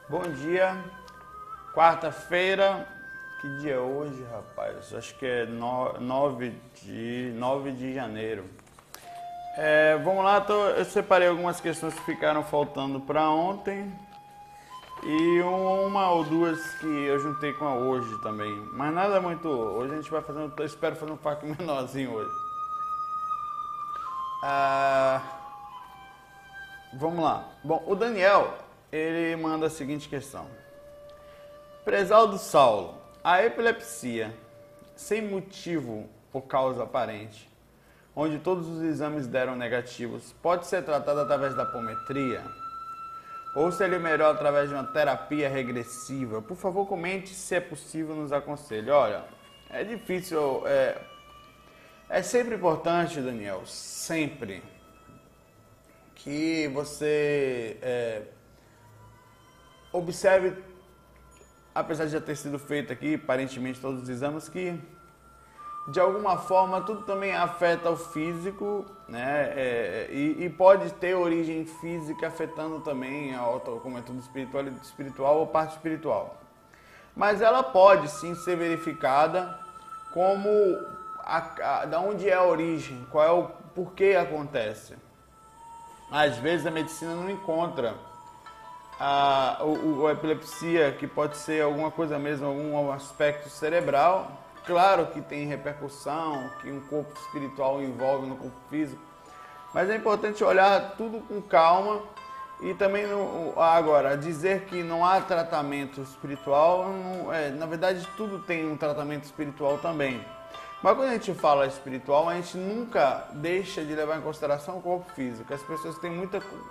Bom dia, quarta-feira, que dia é hoje, rapaz? Acho que é 9 de janeiro. Vamos lá, eu separei algumas questões que ficaram faltando para ontem e uma ou duas que eu juntei com a hoje também. Mas nada muito, hoje a gente vai fazer, eu espero fazer um fac menorzinho hoje. Vamos lá. Bom, o Daniel, ele manda a seguinte questão. Prezado Saulo, a epilepsia, sem motivo ou causa aparente, onde todos os exames deram negativos, pode ser tratada através da apometria? Ou seria melhor através de uma terapia regressiva? Por favor, comente se é possível, nos aconselhe. Olha, é difícil, é sempre importante, Daniel, sempre, que você observe, apesar de já ter sido feito aqui, aparentemente, todos os exames, que de alguma forma tudo também afeta o físico, né? E pode ter origem física afetando também como é tudo espiritual ou parte espiritual. Mas ela pode sim ser verificada como da onde é a origem, qual é o porquê acontece. Às vezes a medicina não encontra a epilepsia, que pode ser alguma coisa mesmo, algum aspecto cerebral. Claro que tem repercussão, que um corpo espiritual envolve no corpo físico, mas é importante olhar tudo com calma e também, agora, dizer que não há tratamento espiritual, na verdade tudo tem um tratamento espiritual também. Mas quando a gente fala espiritual, a gente nunca deixa de levar em consideração o corpo físico. As pessoas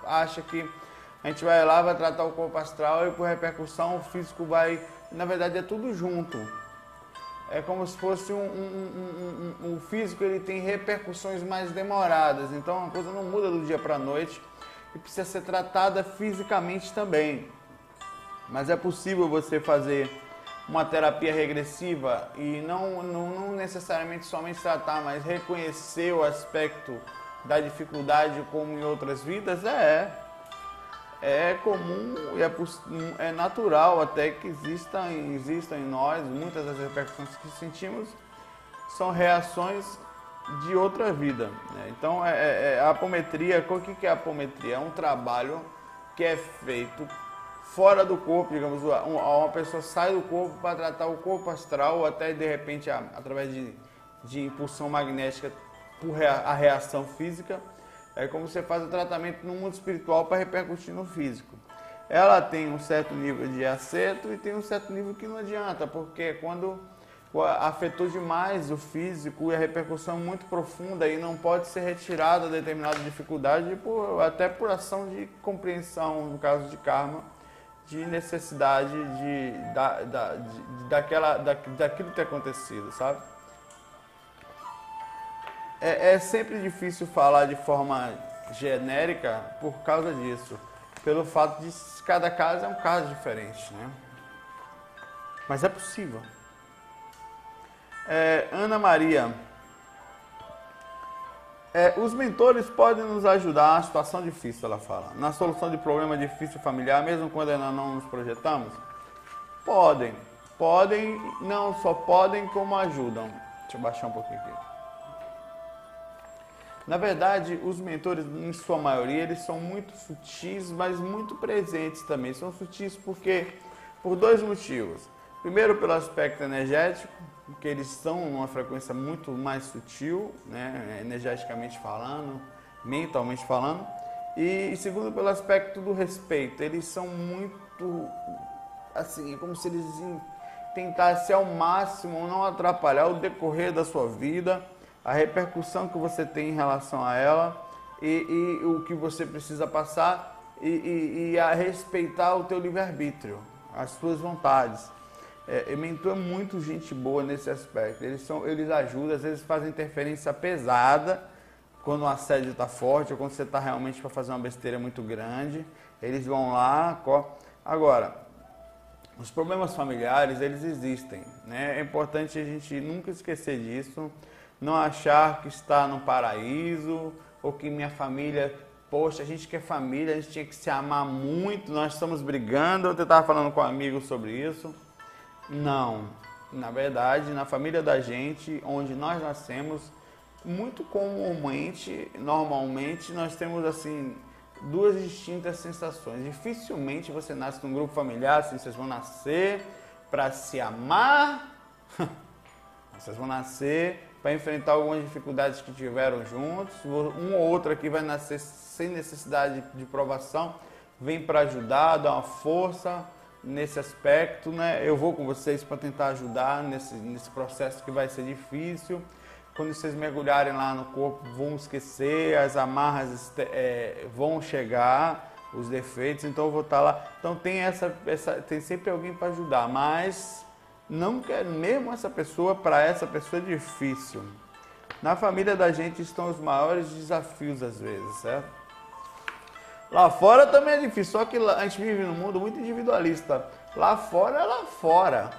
acham que a gente vai lá, vai tratar o corpo astral e por repercussão o físico vai... Na verdade é tudo junto. É como se fosse o físico, ele tem repercussões mais demoradas. Então a coisa não muda do dia para a noite e precisa ser tratada fisicamente também. Mas é possível você fazer uma terapia regressiva e não necessariamente somente tratar, mas reconhecer o aspecto da dificuldade como em outras vidas. É comum e é natural até que existam em nós, muitas das repercussões que sentimos são reações de outra vida, né? Então a apometria, o que é a apometria? É um trabalho que é feito fora do corpo, digamos, uma pessoa sai do corpo para tratar o corpo astral, ou até de repente através de impulsão magnética por a reação física. É como você faz o tratamento no mundo espiritual para repercutir no físico. Ela tem um certo nível de acerto e tem um certo nível que não adianta, porque quando afetou demais o físico e a repercussão é muito profunda e não pode ser retirada determinada dificuldade, até por ação de compreensão, no caso de karma, de necessidade daquilo ter acontecido, sabe? É sempre difícil falar de forma genérica por causa disso, pelo fato de cada caso é um caso diferente, né? Mas é possível. Ana Maria, os mentores podem nos ajudar na situação difícil, ela fala, na solução de problema difícil familiar, mesmo quando ainda não nos projetamos? Podem, não só podem como ajudam. Deixa eu baixar um pouquinho aqui. Na verdade, os mentores, em sua maioria, eles são muito sutis, mas muito presentes também. São sutis por dois motivos. Primeiro, pelo aspecto energético, porque eles estão numa frequência muito mais sutil, né, energeticamente falando, mentalmente falando. E segundo, pelo aspecto do respeito. Eles são muito, assim, é como se eles tentassem ao máximo não atrapalhar o decorrer da sua vida, a repercussão que você tem em relação a ela e o que você precisa passar e a respeitar o teu livre-arbítrio, as suas vontades. Mentor é muito gente boa nesse aspecto. Eles ajudam, às vezes fazem interferência pesada quando o assédio está forte ou quando você está realmente para fazer uma besteira muito grande. Eles vão lá. Agora, os problemas familiares, eles existem, né? É importante a gente nunca esquecer disso. Não achar que está no paraíso ou que minha família poxa, a gente que é família, a gente tinha que se amar muito, nós estamos brigando. Eu estava falando com um amigo sobre isso. Não, na verdade, na família da gente, onde nós nascemos, muito comumente, normalmente, nós temos assim duas distintas sensações. Dificilmente você nasce num grupo familiar, assim, vocês vão nascer para se amar, vocês vão nascer para enfrentar algumas dificuldades que tiveram juntos. Um ou outro aqui vai nascer sem necessidade de provação, vem para ajudar, dar uma força nesse aspecto, né? Eu vou com vocês para tentar ajudar nesse processo que vai ser difícil. Quando vocês mergulharem lá no corpo, vão esquecer, as amarras vão chegar, os defeitos, então eu vou estar lá. Então tem sempre alguém para ajudar, mas não quer mesmo para essa pessoa é difícil. Na família da gente estão os maiores desafios às vezes, certo? Lá fora também é difícil, só que a gente vive num mundo muito individualista. Lá fora é lá fora.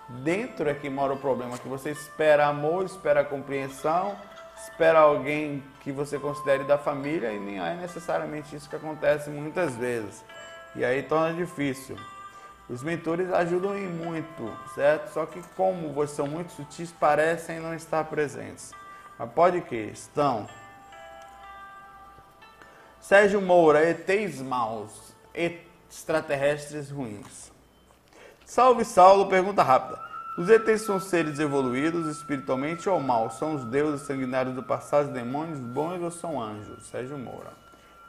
Dentro é que mora o problema, que você espera amor, espera compreensão, espera alguém que você considere da família e nem é necessariamente isso que acontece muitas vezes. E aí torna difícil. Os mentores ajudam em muito, certo? Só que como vocês são muito sutis, parecem não estar presentes. Mas pode que estão. Sérgio Moura, ETs maus, extraterrestres ruins. Salve Saulo, pergunta rápida. Os ETs são seres evoluídos espiritualmente ou mal? São os deuses sanguinários do passado, demônios bons ou são anjos? Sérgio Moura.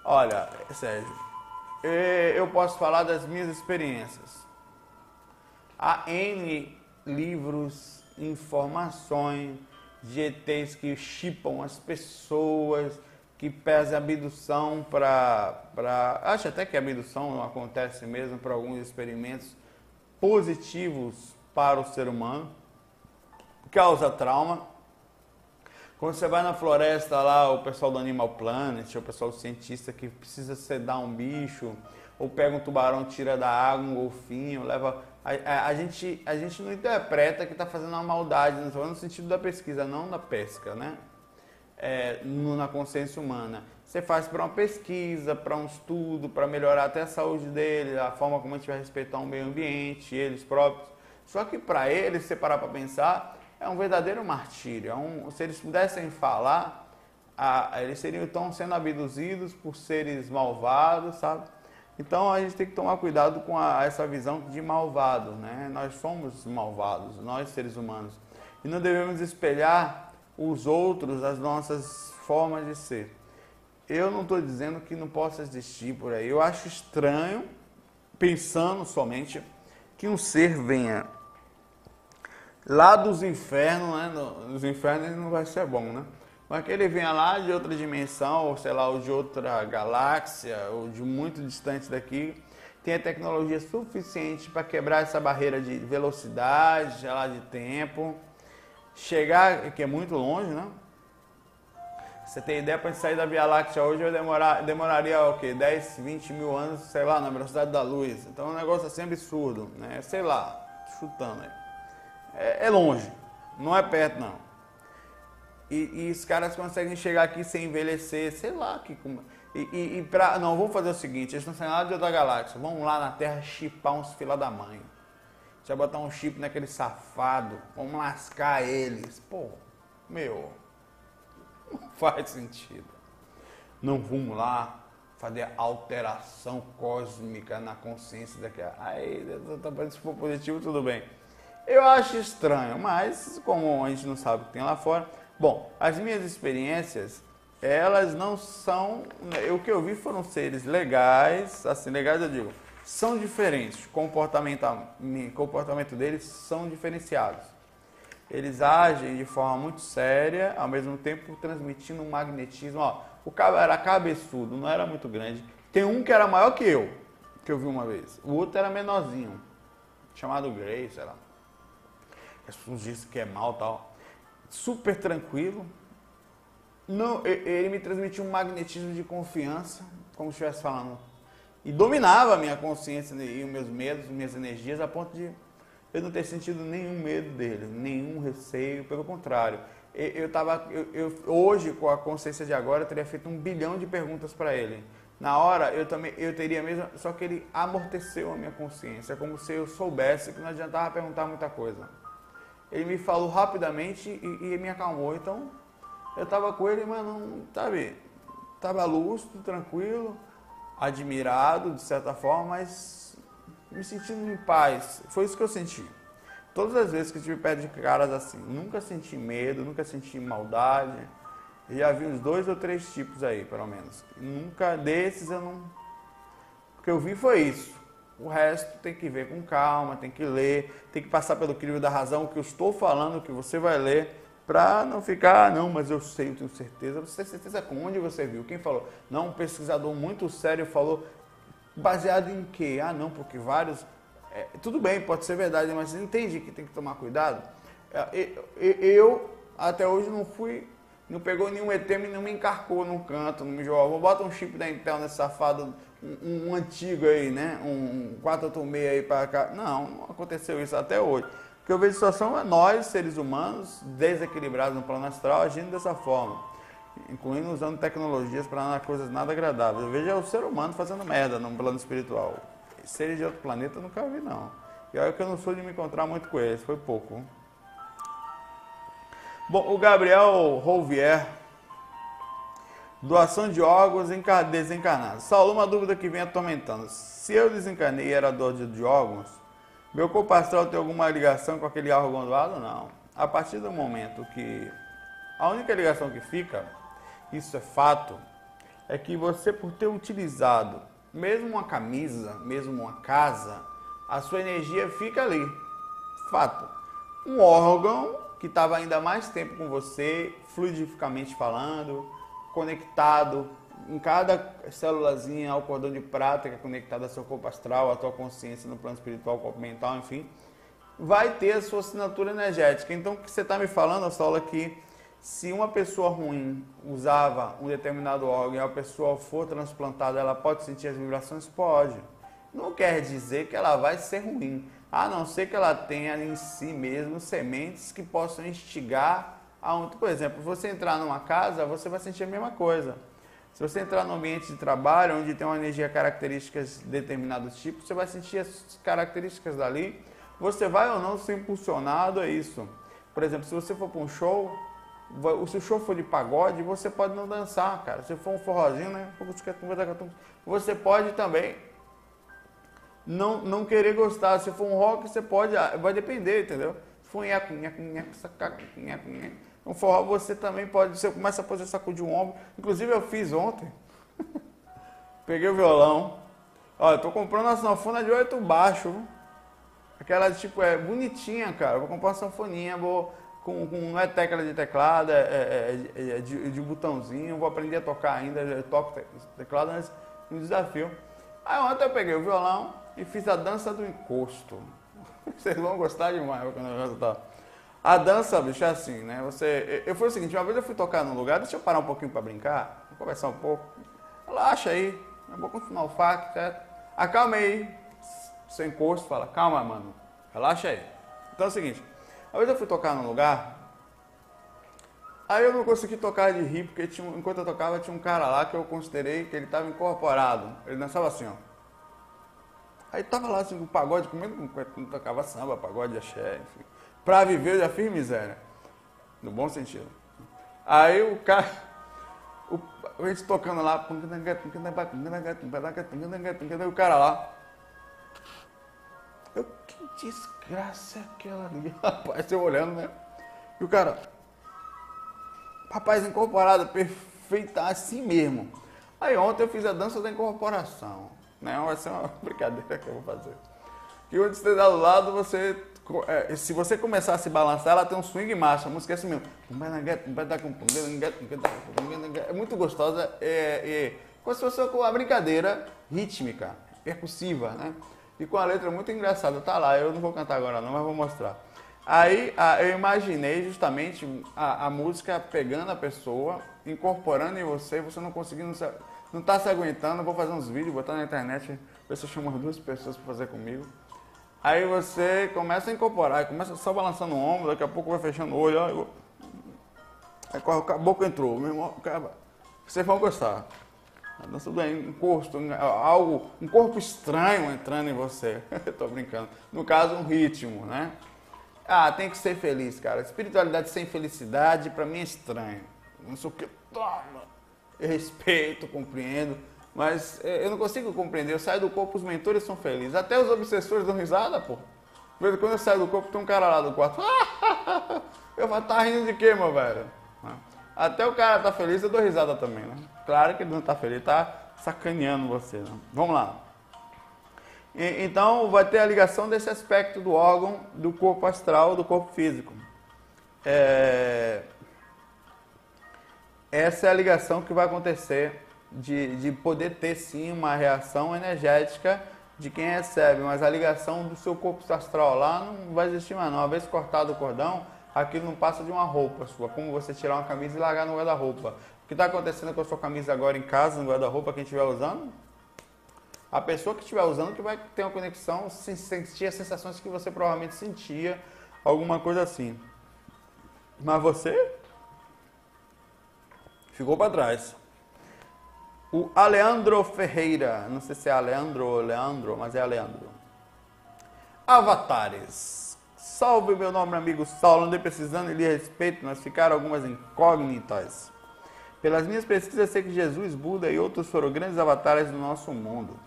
Olha, Sérgio, eu posso falar das minhas experiências. Há N livros, informações de ETs que chipam as pessoas, que pesam abdução acho até que a abdução acontece mesmo para alguns experimentos positivos para o ser humano, causa trauma. Quando você vai na floresta lá, o pessoal do Animal Planet, o pessoal cientista que precisa sedar um bicho, ou pega um tubarão, tira da água, um golfinho, leva... A gente não interpreta que está fazendo uma maldade, no sentido da pesquisa, não da pesca, né? Na consciência humana. Você faz para uma pesquisa, para um estudo, para melhorar até a saúde dele, a forma como a gente vai respeitar o meio ambiente, eles próprios. Só que para eles, se você parar para pensar, é um verdadeiro martírio. Se eles pudessem falar, eles estão sendo abduzidos por seres malvados, sabe? Então a gente tem que tomar cuidado com essa visão de malvado, né? Nós somos malvados, nós seres humanos. E não devemos espelhar os outros, as nossas formas de ser. Eu não estou dizendo que não possa existir por aí. Eu acho estranho, pensando somente, que um ser venha lá dos infernos, né? Nos infernos ele não vai ser bom, né? Mas que ele venha lá de outra dimensão, ou sei lá, ou de outra galáxia, ou de muito distante daqui, tenha tecnologia suficiente para quebrar essa barreira de velocidade, lá de tempo, chegar, que é muito longe, né? Você tem ideia, para sair da Via Láctea hoje demoraria o quê? 10, 20 mil anos, sei lá, na velocidade da luz. Então é um negócio assim absurdo, né? Sei lá, chutando aí. É longe, não é perto não. E os caras conseguem chegar aqui sem envelhecer, sei lá. Não, vamos fazer o seguinte, eles estão saindo lá de outra galáxia, vamos lá na Terra chipar uns fila da mãe. A gente vai botar um chip naquele safado, vamos lascar eles. Pô, meu... Não faz sentido. Não vamos lá fazer alteração cósmica na consciência daquela. Aí, se for positivo, tudo bem. Eu acho estranho, mas como a gente não sabe o que tem lá fora. Bom, as minhas experiências, elas não são... O que eu vi foram seres legais, assim, legais eu digo, são diferentes. O comportamento deles são diferenciados. Eles agem de forma muito séria, ao mesmo tempo transmitindo um magnetismo. Ó, o cara era cabeçudo, não era muito grande. Tem um que era maior que eu vi uma vez. O outro era menorzinho, chamado Grey, sei lá. As pessoas dizem que é mal e tal. Super tranquilo. Não, ele me transmitia um magnetismo de confiança, como se estivesse falando. E dominava a minha consciência e os meus medos, minhas energias, a ponto de eu não ter sentido nenhum medo dele, nenhum receio, pelo contrário. Hoje, com a consciência de agora, eu teria feito 1 bilhão de perguntas para ele. Na hora, eu teria mesmo, só que ele amorteceu a minha consciência, como se eu soubesse que não adiantava perguntar muita coisa. Ele me falou rapidamente e me acalmou. Então, eu estava com ele, mas não, sabe, estava lúcido, tranquilo, admirado, de certa forma, mas me sentindo em paz. Foi isso que eu senti. Todas as vezes que eu tive perto de caras assim, nunca senti medo, nunca senti maldade. Eu já vi uns 2 ou 3 tipos aí, pelo menos. Nunca desses eu não... O que eu vi foi isso. O resto tem que ver com calma, tem que ler, tem que passar pelo crivo da razão, o que eu estou falando, o que você vai ler, para não ficar, não, mas eu sei, eu tenho certeza. Você tem certeza com onde você viu? Quem falou? Não, um pesquisador muito sério falou, baseado em quê? Ah, não, porque vários... tudo bem, pode ser verdade, mas você entende que tem que tomar cuidado? Eu até hoje não pegou nenhum ET, não me encarcou num canto, não me jogou. Bota um chip da Intel nesse safado, um antigo aí, né? Um 486 aí para cá. Não aconteceu isso até hoje. O que eu vejo a situação é nós, seres humanos, desequilibrados no plano astral, agindo dessa forma. Incluindo usando tecnologias para coisas nada agradáveis. Eu vejo o ser humano fazendo merda no plano espiritual. Seres de outro planeta eu nunca vi, não. E olha que eu não sou de me encontrar muito com eles, foi pouco. Bom, o Gabriel Rouvier, doação de órgãos desencarnados. Saulo, uma dúvida que vem atormentando. Se eu desencarnei e era doador de órgãos, meu corpo astral tem alguma ligação com aquele órgão doado? Não. A partir do momento que... A única ligação que fica, isso é fato, é que você, por ter utilizado mesmo uma camisa, mesmo uma casa, a sua energia fica ali. Fato. Um órgão que estava ainda mais tempo com você, fluidificamente falando, conectado em cada célulazinha ao cordão de prata que é conectado ao seu corpo astral, à tua consciência no plano espiritual, corpo mental, enfim, vai ter a sua assinatura energética. Então, o que você está me falando, Saulo, é que se uma pessoa ruim usava um determinado órgão e a pessoa for transplantada, ela pode sentir as vibrações? Pode. Não quer dizer que ela vai ser ruim, a não ser que ela tenha em si mesmo sementes que possam instigar a um... Por exemplo, você entrar numa casa, você vai sentir a mesma coisa. Se você entrar num ambiente de trabalho, onde tem uma energia características de determinados tipos, você vai sentir as características dali. Você vai ou não ser impulsionado a isso. Por exemplo, se você for para um show... Se o show for de pagode, você pode não dançar, cara. Se for um forrozinho, né? Você pode também não querer gostar. Se for um rock, você pode... Vai depender, entendeu? Se for um forró, você também pode... Você começa a fazer sacudir o ombro. Inclusive, eu fiz ontem. Peguei o violão. Olha, eu tô comprando uma sanfona de 8 baixo. Aquela, tipo, bonitinha, cara. Vou comprar uma sanfoninha, não é tecla de teclado, de botãozinho, vou aprender a tocar ainda, eu toco teclado, mas um desafio. Aí ontem eu peguei o violão e fiz a dança do encosto. Vocês vão gostar demais quando eu resultar. A dança, bicho, é assim, né? Eu fui o seguinte, uma vez eu fui tocar num lugar, deixa eu parar um pouquinho pra brincar, vou conversar um pouco. Relaxa aí, eu vou continuar o fac, certo? Acalma aí, seu encosto, fala, calma, mano, relaxa aí. Então é o seguinte, uma vez eu fui tocar num lugar, aí eu não consegui tocar de rir, porque enquanto eu tocava tinha um cara lá que eu considerei que ele estava incorporado. Ele dançava assim, ó. Aí tava lá assim, com pagode, comigo, tocava samba, pagode, axé, enfim. Pra viver eu já fiz miséria. No bom sentido. Aí o cara, a gente tocando lá, o cara lá. Que desgraça é aquela ali, rapaz, eu olhando, né? E o cara, rapaz, incorporado, perfeita, assim mesmo. Aí ontem eu fiz a dança da incorporação, né? Vai ser uma brincadeira que eu vou fazer. E onde você está do lado, se você começar a se balançar, ela tem um swing massa, a música é assim mesmo. É muito gostosa, como se fosse uma brincadeira rítmica, percussiva, né? E com a letra muito engraçada, tá lá, eu não vou cantar agora não, mas vou mostrar. Aí eu imaginei justamente a música pegando a pessoa, incorporando em você não conseguindo, não tá se aguentando, vou fazer uns vídeos, botar na internet, ver se eu chamo as 2 pessoas para fazer comigo. Aí você começa a incorporar, começa só balançando o ombro, daqui a pouco vai fechando o olho, ó, Aí corre, o caboclo entrou, meu irmão, vocês vão gostar. Um corpo estranho entrando em você. Tô brincando. No caso, um ritmo, né? Ah, tem que ser feliz, cara. Espiritualidade sem felicidade, pra mim é estranho. Não sei o que. Toma! Eu respeito, compreendo, mas eu não consigo compreender. Eu saio do corpo, os mentores são felizes. Até os obsessores dão risada, pô. Quando eu saio do corpo, tem um cara lá do quarto. Eu falo, tá rindo de quê, meu velho? Até o cara tá feliz, eu dou risada também, né? Claro que ele não tá feliz, ele tá sacaneando você, né? Vamos lá. Então, vai ter a ligação desse aspecto do órgão, do corpo astral, do corpo físico. Essa é a ligação que vai acontecer de poder ter, sim, uma reação energética de quem recebe, mas a ligação do seu corpo astral lá não vai existir mais, não. Uma vez cortado o cordão, aquilo não passa de uma roupa sua, como você tirar uma camisa e largar no guarda-roupa. O que está acontecendo com a sua camisa agora em casa, no guarda-roupa, quem estiver usando? A pessoa que estiver usando que vai ter uma conexão, sentir as sensações que você provavelmente sentia, alguma coisa assim. Mas você ficou para trás. O Aleandro Ferreira, não sei se é Aleandro ou Leandro, mas é Aleandro. Avatares. Salve, meu nome, amigo Saulo. Andei precisando e lhe respeito, mas ficaram algumas incógnitas. Pelas minhas pesquisas, sei que Jesus, Buda e outros foram grandes avatares do nosso mundo.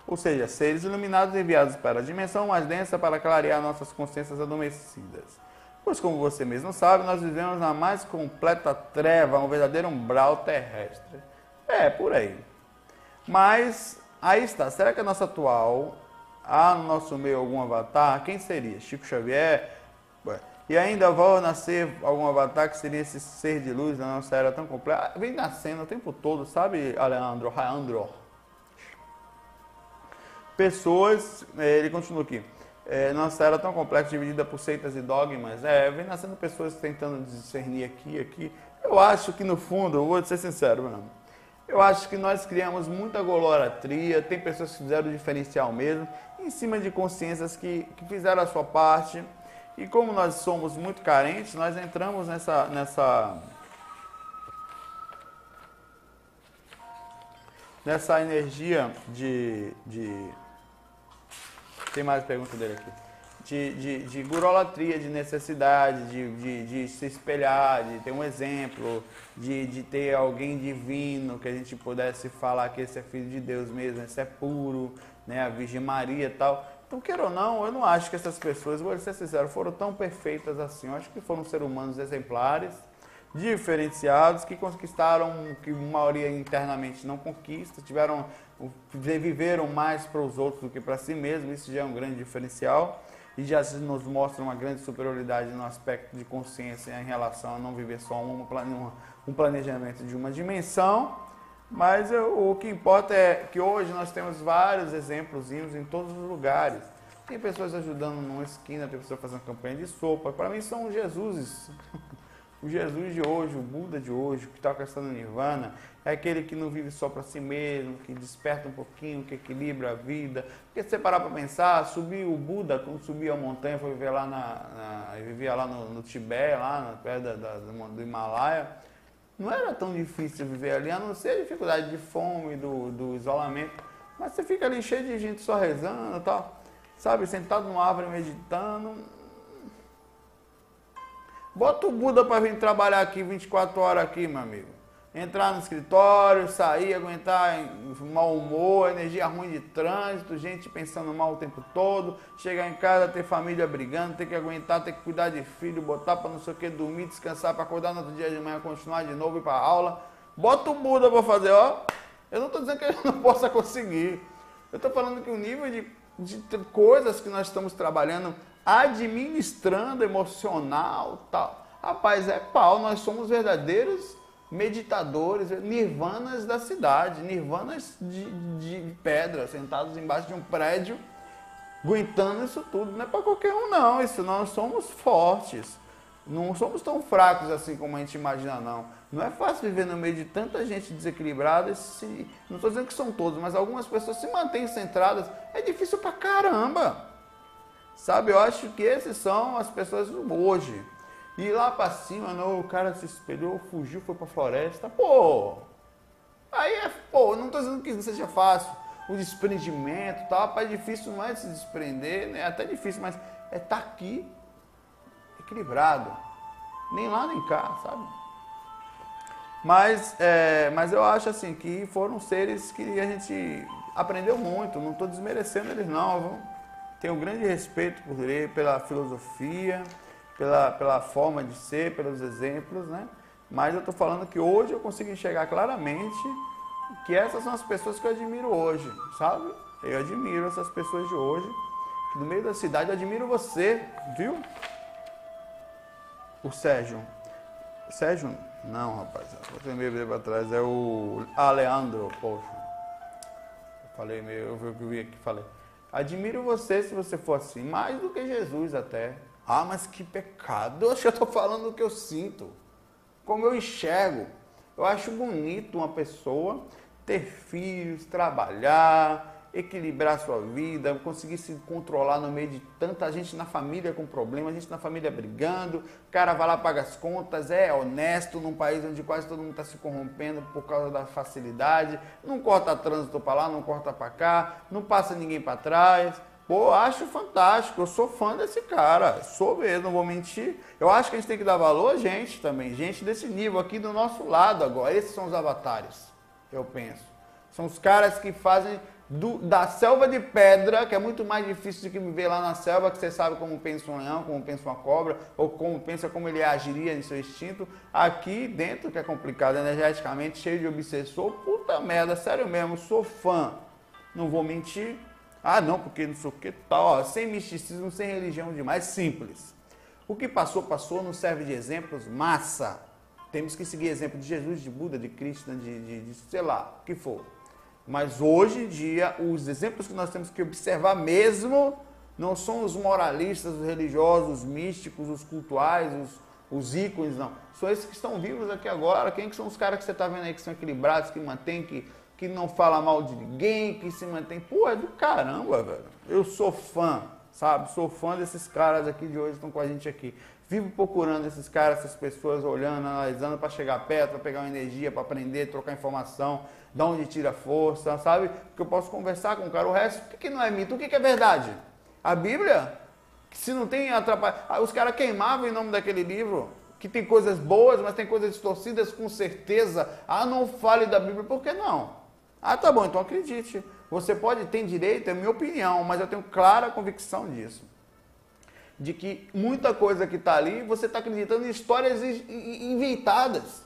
Ou seja, seres iluminados enviados para a dimensão mais densa para clarear nossas consciências adormecidas. Pois, como você mesmo sabe, nós vivemos na mais completa treva, um verdadeiro umbral terrestre. É, por aí. Mas, aí está. Será que a nossa atual, há no nosso meio algum avatar? Quem seria? Chico Xavier? Ué. E ainda vai nascer algum avatar que seria esse ser de luz da nossa era tão completa? Vem nascendo o tempo todo, sabe, Alejandro? Pessoas, ele continua aqui, nossa era tão complexa, dividida por seitas e dogmas, vem nascendo pessoas tentando discernir aqui. Eu acho que no fundo, eu vou ser sincero, mano, eu acho que nós criamos muita gololatria, tem pessoas que fizeram o diferencial mesmo, em cima de consciências que fizeram a sua parte, e como nós somos muito carentes, nós entramos nessa energia de tem mais pergunta dele aqui. De gurolatria, de necessidade, de se espelhar, de ter um exemplo, de ter alguém divino, que a gente pudesse falar que esse é filho de Deus mesmo, esse é puro, né, a Virgem Maria e tal. Então, queira ou não, eu não acho que essas pessoas, vou ser sincero, foram tão perfeitas assim. Eu acho que foram seres humanos exemplares, diferenciados, que conquistaram que a maioria internamente não conquista, viveram mais para os outros do que para si mesmo. Isso já é um grande diferencial e já nos mostra uma grande superioridade no aspecto de consciência em relação a não viver só um planejamento de uma dimensão. Mas o que importa é que hoje nós temos vários exemplos em todos os lugares. Tem pessoas ajudando numa esquina, tem pessoas fazendo campanha de sopa. Para mim são Jesuses. O Jesus de hoje, o Buda de hoje, que está alcançando Nirvana, é aquele que não vive só para si mesmo, que desperta um pouquinho, que equilibra a vida. Porque se você parar para pensar, o Buda, quando subiu a montanha, foi viver lá vivia lá no Tibete, lá perto do Himalaia, não era tão difícil viver ali, a não ser a dificuldade de fome, do isolamento. Mas você fica ali cheio de gente só rezando e tal, sabe, sentado numa árvore meditando. Bota o Buda para vir trabalhar aqui 24 horas aqui, meu amigo. Entrar no escritório, sair, aguentar mau humor, energia ruim de trânsito, gente pensando mal o tempo todo, chegar em casa, ter família brigando, ter que aguentar, ter que cuidar de filho, botar para não sei o que, dormir, descansar, para acordar no outro dia de manhã, continuar de novo, ir para aula. Bota o Buda para fazer, ó. Eu não estou dizendo que ele não possa conseguir. Eu estou falando que o nível de coisas que nós estamos trabalhando, administrando, emocional, tal. Rapaz, é pau, nós somos verdadeiros meditadores, nirvanas da cidade, nirvanas de pedra, sentados embaixo de um prédio, aguentando isso tudo. Não é para qualquer um, não. Isso nós somos fortes. Não somos tão fracos assim como a gente imagina, não. Não é fácil viver no meio de tanta gente desequilibrada. Não estou dizendo que são todos, mas algumas pessoas se mantêm centradas. É difícil pra caramba. Sabe, eu acho que esses são as pessoas hoje. E lá pra cima, não, o cara se espelhou, fugiu, foi pra floresta. Pô! Aí não tô dizendo que não seja fácil. O desprendimento e tal, rapaz, difícil não é se desprender, né? É até difícil, mas é estar aqui equilibrado. Nem lá, nem cá, sabe? Mas eu acho assim que foram seres que a gente aprendeu muito. Não estou desmerecendo eles não, viu? Tenho grande respeito por ele, pela filosofia, pela forma de ser, pelos exemplos, né? Mas eu estou falando que hoje eu consigo enxergar claramente que essas são as pessoas que eu admiro hoje, sabe? Eu admiro essas pessoas de hoje. No meio da cidade, eu admiro você, viu? O Sérgio. Sérgio? Não, rapaz. Eu meio tempo atrás. É o Leandro, poxa. Eu falei meio, eu vi aqui, falei. Admiro você se você for assim, mais do que Jesus até. Ah, mas que pecado. Eu acho que eu estou falando o que eu sinto. Como eu enxergo. Eu acho bonito uma pessoa ter filhos, trabalhar, equilibrar a sua vida, conseguir se controlar no meio de tanta gente na família com problema, gente na família brigando, o cara vai lá, paga as contas, é honesto num país onde quase todo mundo está se corrompendo por causa da facilidade, não corta trânsito para lá, não corta para cá, não passa ninguém para trás. Pô, acho fantástico, eu sou fã desse cara, sou mesmo, não vou mentir. Eu acho que a gente tem que dar valor a gente também, gente desse nível aqui do nosso lado agora. Esses são os avatares, eu penso. São os caras que fazem da selva de pedra, que é muito mais difícil do que viver lá na selva, que você sabe como pensa um leão, como pensa uma cobra, ou como ele agiria em seu instinto. Aqui dentro, que é complicado energeticamente, cheio de obsessor, puta merda, sério mesmo, sou fã, não vou mentir. Ah, não, porque não sei o que tal, ó, sem misticismo, sem religião demais, simples. O que passou, passou, não serve de exemplos, massa. Temos que seguir exemplo de Jesus, de Buda, de Krishna, de sei lá, o que for. Mas hoje em dia, os exemplos que nós temos que observar mesmo não são os moralistas, os religiosos, os místicos, os cultuais, os ícones, não. São esses que estão vivos aqui agora. Quem que são os caras que você está vendo aí que são equilibrados, que mantêm, que não fala mal de ninguém, que se mantém. Pô, é do caramba, velho. Eu sou fã, sabe? Sou fã desses caras aqui de hoje que estão com a gente aqui. Vivo procurando esses caras, essas pessoas, olhando, analisando para chegar perto, para pegar uma energia, para aprender, trocar informação, de onde tira força, sabe? Porque eu posso conversar com o cara. O resto, o que não é mito? O que é verdade? A Bíblia, se não tem atrapalhado. Os caras queimavam em nome daquele livro, que tem coisas boas, mas tem coisas distorcidas com certeza. Ah, não fale da Bíblia, por que não? Ah, tá bom, então acredite. Você pode ter direito, é minha opinião, mas eu tenho clara convicção disso. De que muita coisa que está ali, você está acreditando em histórias inventadas.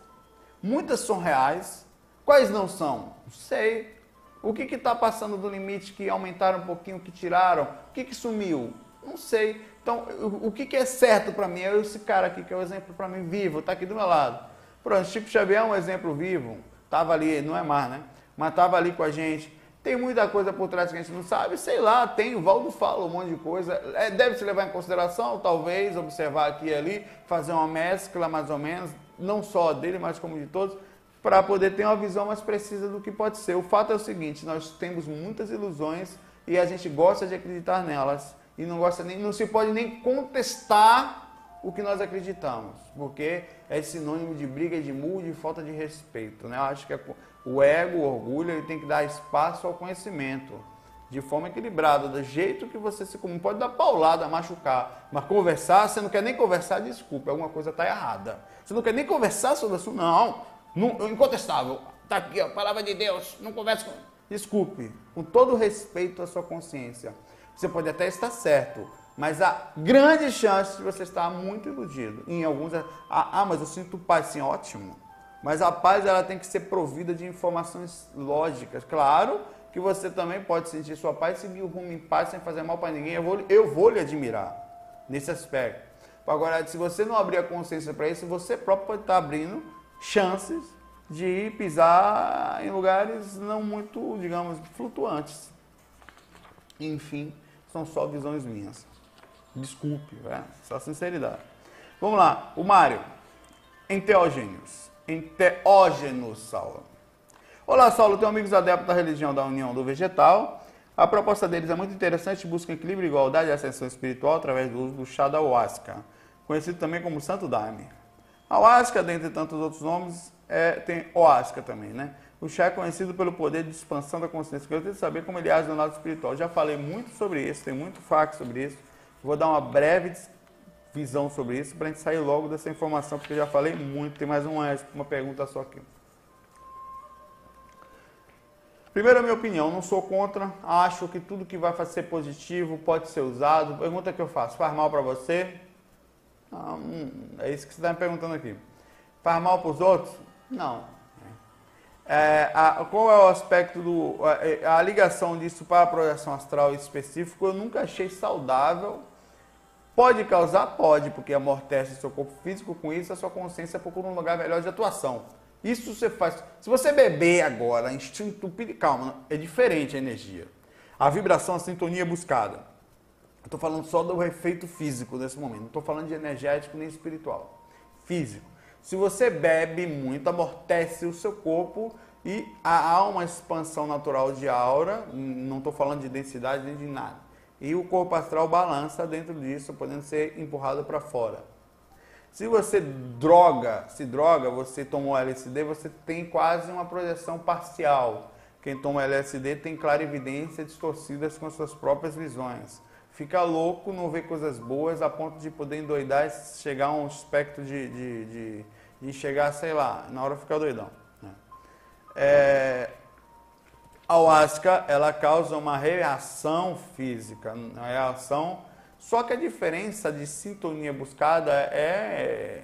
Muitas são reais. Quais não são? Não sei. O que está passando do limite, que aumentaram um pouquinho, o que tiraram? O que sumiu? Não sei. Então, o que é certo para mim? É esse cara aqui, que é o exemplo para mim vivo, está aqui do meu lado. Pronto, Chico Xavier é um exemplo vivo. Estava ali, não é mais, né? Mas estava ali com a gente. Tem muita coisa por trás que a gente não sabe, sei lá, tem, o Valdo fala um monte de coisa, deve se levar em consideração, talvez, observar aqui e ali, fazer uma mescla mais ou menos, não só dele, mas como de todos, para poder ter uma visão mais precisa do que pode ser. O fato é o seguinte, nós temos muitas ilusões e a gente gosta de acreditar nelas, e não se pode nem contestar o que nós acreditamos, porque é sinônimo de briga, de murro, de falta de respeito, né? Eu acho que o ego, o orgulho, ele tem que dar espaço ao conhecimento, de forma equilibrada, do jeito que você se comunica. Pode dar paulada, machucar, mas conversar, você não quer nem conversar, desculpa, alguma coisa está errada. Você não quer nem conversar sobre isso, não, incontestável, está aqui, ó, palavra de Deus, não conversa com... Desculpe, com todo respeito à sua consciência, você pode até estar certo, mas há grande chance de você estar muito iludido. Em alguns, mas eu sinto paz, sim, ótimo. Mas a paz, ela tem que ser provida de informações lógicas. Claro que você também pode sentir sua paz e seguir o rumo em paz sem fazer mal para ninguém. Eu vou lhe admirar nesse aspecto. Agora, se você não abrir a consciência para isso, você próprio pode estar abrindo chances de pisar em lugares não muito, digamos, flutuantes. Enfim, são só visões minhas. Desculpe, só sinceridade. Vamos lá, o Mário. Enteógenos, Saulo. Olá, Saulo, tenho amigos adeptos da religião da União do Vegetal. A proposta deles é muito interessante, busca equilíbrio, igualdade e ascensão espiritual através do uso do chá da ayahuasca. conhecido também como Santo Daime. A Ayahuasca, dentre tantos outros nomes, tem Oasca também, né? O chá é conhecido pelo poder de expansão da consciência. Eu tenho que saber como ele age no lado espiritual. Já falei muito sobre isso, tem muito fax sobre isso. Vou dar uma breve visão sobre isso para a gente sair logo dessa informação, porque eu já falei muito. Tem mais uma pergunta só aqui. Primeiro, a minha opinião, não sou contra. Acho que tudo que vai ser positivo pode ser usado. Pergunta que eu faço, faz mal para você? É isso que você está me perguntando aqui. Faz mal para os outros? Não. Qual é o aspecto a ligação disso para a projeção astral específico? Eu nunca achei saudável. Pode causar? Pode, porque amortece seu corpo físico. Com isso, a sua consciência procura um lugar melhor de atuação. Isso você faz. Se você beber agora, instinto, calma, é diferente a energia. A vibração, a sintonia buscada. Eu estou falando só do efeito físico nesse momento. Não estou falando de energético nem espiritual. Físico. Se você bebe muito, amortece o seu corpo e há uma expansão natural de aura. Não estou falando de densidade nem de nada. E o corpo astral balança dentro disso, podendo ser empurrado para fora. Se você se droga, você tomou LSD, você tem quase uma projeção parcial. Quem toma LSD tem clarividência distorcidas com suas próprias visões. Fica louco, não vê coisas boas, a ponto de poder endoidar e chegar a um espectro de chegar, sei lá, na hora ficar doidão. A Ayahuasca, ela causa uma reação física, uma reação. Só que a diferença de sintonia buscada é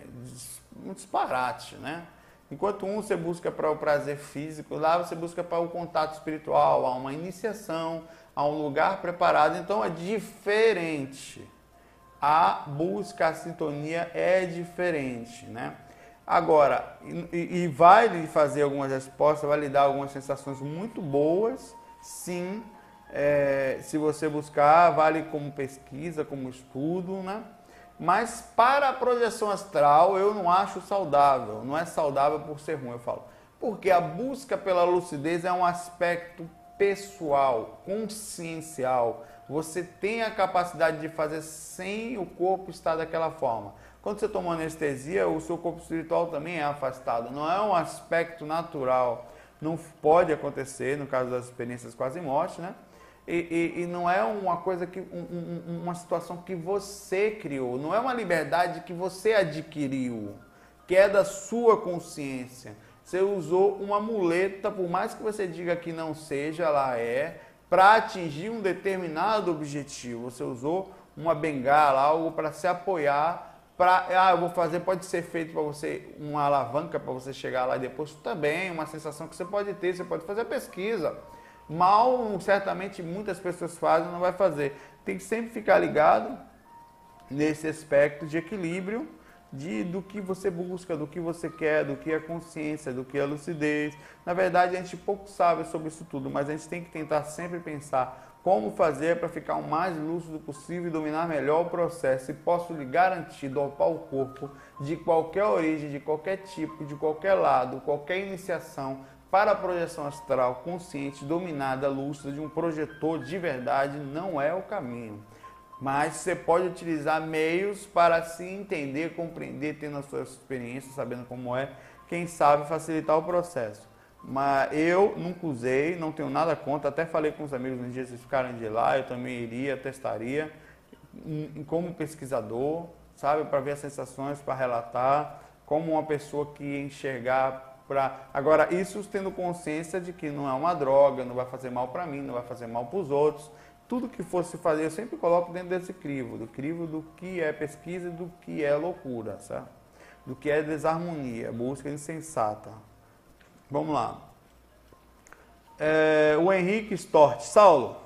um disparate, né? Enquanto você busca para o prazer físico, lá você busca para o contato espiritual, há uma iniciação, há um lugar preparado, então é diferente. A busca, a sintonia é diferente, né? Agora, e vai lhe fazer algumas respostas, vai lhe dar algumas sensações muito boas, sim. Se você buscar, vale como pesquisa, como estudo, né? Mas para a projeção astral, eu não acho saudável. Não é saudável por ser ruim, eu falo. Porque a busca pela lucidez é um aspecto pessoal, consciencial. Você tem a capacidade de fazer sem o corpo estar daquela forma. Quando você toma anestesia, o seu corpo espiritual também é afastado. Não é um aspecto natural. Não pode acontecer, no caso das experiências quase morte, né? E não é uma coisa uma situação que você criou, não é uma liberdade que você adquiriu, que é da sua consciência. Você usou uma muleta, por mais que você diga que não seja, ela para atingir um determinado objetivo. Você usou uma bengala, algo para se apoiar, eu vou fazer, pode ser feito para você uma alavanca para você chegar lá e depois também, uma sensação que você pode ter, você pode fazer a pesquisa. Mal, certamente, muitas pessoas fazem, não vai fazer. Tem que sempre ficar ligado nesse aspecto de equilíbrio do que você busca, do que você quer, do que é consciência, do que é lucidez. Na verdade, a gente pouco sabe sobre isso tudo, mas a gente tem que tentar sempre pensar como fazer para ficar o mais lúcido possível e dominar melhor o processo. E posso lhe garantir, dopar o corpo de qualquer origem, de qualquer tipo, de qualquer lado, qualquer iniciação, para a projeção astral consciente, dominada, lúcida, de um projetor de verdade, não é o caminho. Mas você pode utilizar meios para se entender, compreender, tendo as suas experiências, sabendo como é, quem sabe facilitar o processo. Mas eu nunca usei, não tenho nada contra, até falei com os amigos um dia, se ficarem de lá, eu também iria, testaria, como pesquisador, sabe, para ver as sensações, para relatar, como uma pessoa que enxergar. Agora, isso tendo consciência de que não é uma droga, não vai fazer mal para mim, não vai fazer mal para os outros. Tudo que fosse fazer, eu sempre coloco dentro desse crivo do que é pesquisa e do que é loucura, sabe? Do que é desarmonia, busca insensata. Vamos lá. O Henrique Stort. Saulo,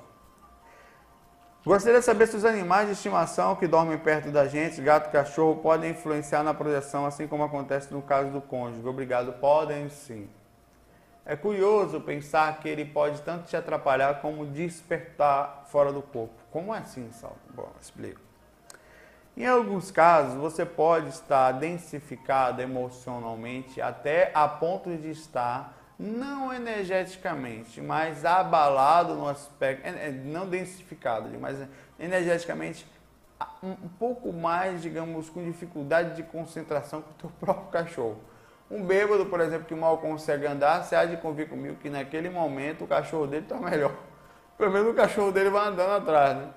gostaria de saber se os animais de estimação que dormem perto da gente, gato e cachorro, podem influenciar na projeção, assim como acontece no caso do cônjuge. Obrigado. Podem sim. É curioso pensar que ele pode tanto te atrapalhar como despertar fora do corpo. Como é assim, Saulo? Bom, explico. Em alguns casos, você pode estar densificado emocionalmente até a ponto de estar, não energeticamente, mas abalado no aspecto, não densificado, mas energeticamente um pouco mais, digamos, com dificuldade de concentração que o teu próprio cachorro. Um bêbado, por exemplo, que mal consegue andar, você há de convir comigo que naquele momento o cachorro dele está melhor. Pelo menos o cachorro dele vai andando atrás, né?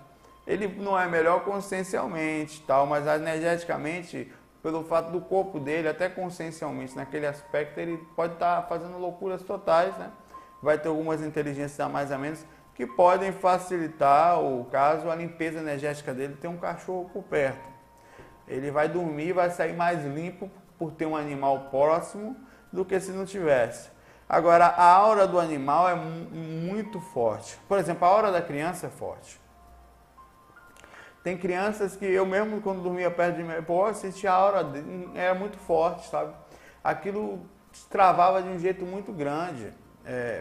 Ele não é melhor consciencialmente, tal, mas energeticamente, pelo fato do corpo dele, até consciencialmente, naquele aspecto, ele pode estar fazendo loucuras totais, né? Vai ter algumas inteligências a mais a menos que podem facilitar, o caso, a limpeza energética dele, ter um cachorro por perto. Ele vai dormir e vai sair mais limpo por ter um animal próximo do que se não tivesse. Agora, a aura do animal é muito forte. Por exemplo, a aura da criança é forte. Tem crianças que eu mesmo, quando dormia perto de mim, eu sentia a aura dele, era muito forte, sabe? Aquilo travava de um jeito muito grande.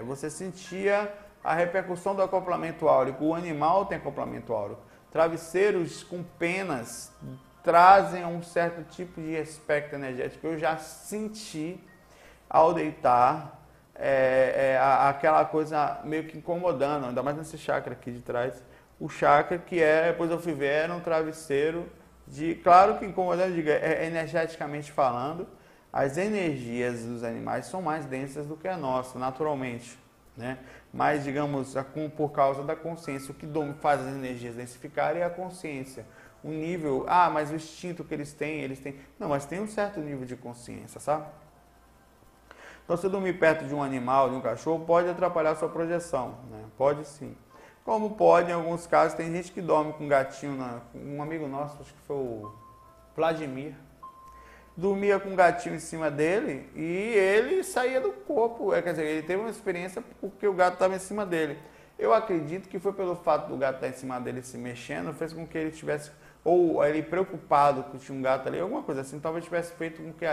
Você sentia a repercussão do acoplamento áurico. O animal tem acoplamento áurico. Travesseiros com penas trazem um certo tipo de aspecto energético. Eu já senti ao deitar aquela coisa meio que incomodando, ainda mais nesse chakra aqui de trás. O chakra que depois eu fui ver, era um travesseiro claro que incomodando, energeticamente falando, as energias dos animais são mais densas do que a nossa, naturalmente, né? Mas, digamos, por causa da consciência, o que faz as energias densificarem é a consciência. O nível, mas o instinto que eles têm. Não, mas tem um certo nível de consciência, sabe? Então, se dormir perto de um animal, de um cachorro, pode atrapalhar a sua projeção, né? Pode sim. Como pode, em alguns casos, tem gente que dorme com um gatinho, um amigo nosso, acho que foi o Vladimir, dormia com um gatinho em cima dele e ele saía do corpo. Quer dizer, ele teve uma experiência porque o gato estava em cima dele. Eu acredito que foi pelo fato do gato estar em cima dele se mexendo, fez com que ele tivesse, ou ele preocupado que tinha um gato ali, alguma coisa assim, talvez tivesse feito com que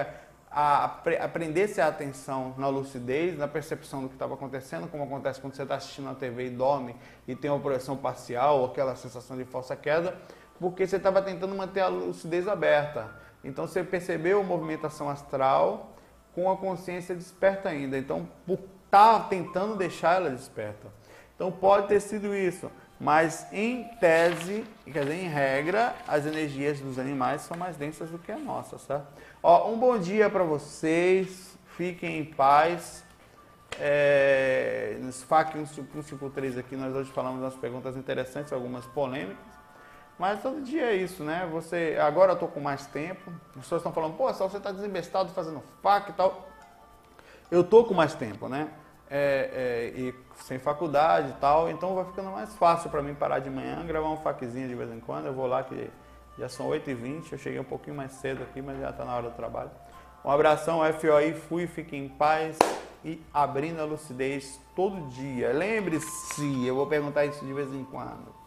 aprendesse a atenção na lucidez, na percepção do que estava acontecendo, como acontece quando você está assistindo a TV e dorme e tem uma projeção parcial, ou aquela sensação de falsa queda, porque você estava tentando manter a lucidez aberta. Então você percebeu a movimentação astral com a consciência desperta ainda. Então, por estar tentando deixar ela desperta. Então pode ter sido isso. Mas em tese, quer dizer, em regra, as energias dos animais são mais densas do que a nossa, certo? Um bom dia para vocês. Fiquem em paz. Nos FAQ 153 aqui, nós hoje falamos umas perguntas interessantes, algumas polêmicas. Mas todo dia é isso, né? Agora eu tô com mais tempo. As pessoas estão falando, pô, só você está desembestado fazendo FAQ e tal. Eu tô com mais tempo, né? E sem faculdade e tal, então vai ficando mais fácil para mim parar de manhã, gravar um FAQzinho de vez em quando. Eu vou lá, que já são 8h20, eu cheguei um pouquinho mais cedo aqui, mas já está na hora do trabalho. Um abração, FOI, fui, fique em paz e abrindo a lucidez todo dia. Lembre-se, eu vou perguntar isso de vez em quando.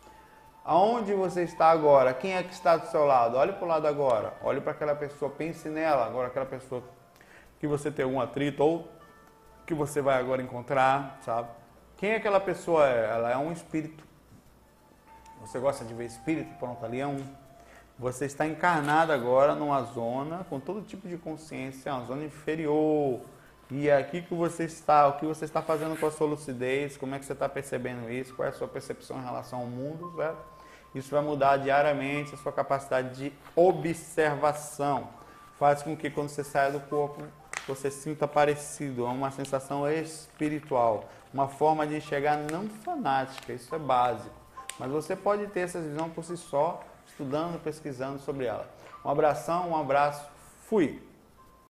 Aonde você está agora? Quem é que está do seu lado? Olhe para o lado agora. Olhe para aquela pessoa, pense nela agora, aquela pessoa que você tem algum atrito ou que você vai agora encontrar, sabe? Quem aquela pessoa é? Ela é um espírito. Você gosta de ver espírito? Pronto, ali é um. Você está encarnado agora numa zona com todo tipo de consciência, uma zona inferior. E é aqui que você está, o que você está fazendo com a sua lucidez, como é que você está percebendo isso, qual é a sua percepção em relação ao mundo, certo? Isso vai mudar diariamente a sua capacidade de observação. Faz com que quando você saia do corpo, você sinta parecido, é uma sensação espiritual, uma forma de enxergar não fanática, isso é básico. Mas você pode ter essa visão por si só, estudando, pesquisando sobre ela. Um abração, um abraço, fui!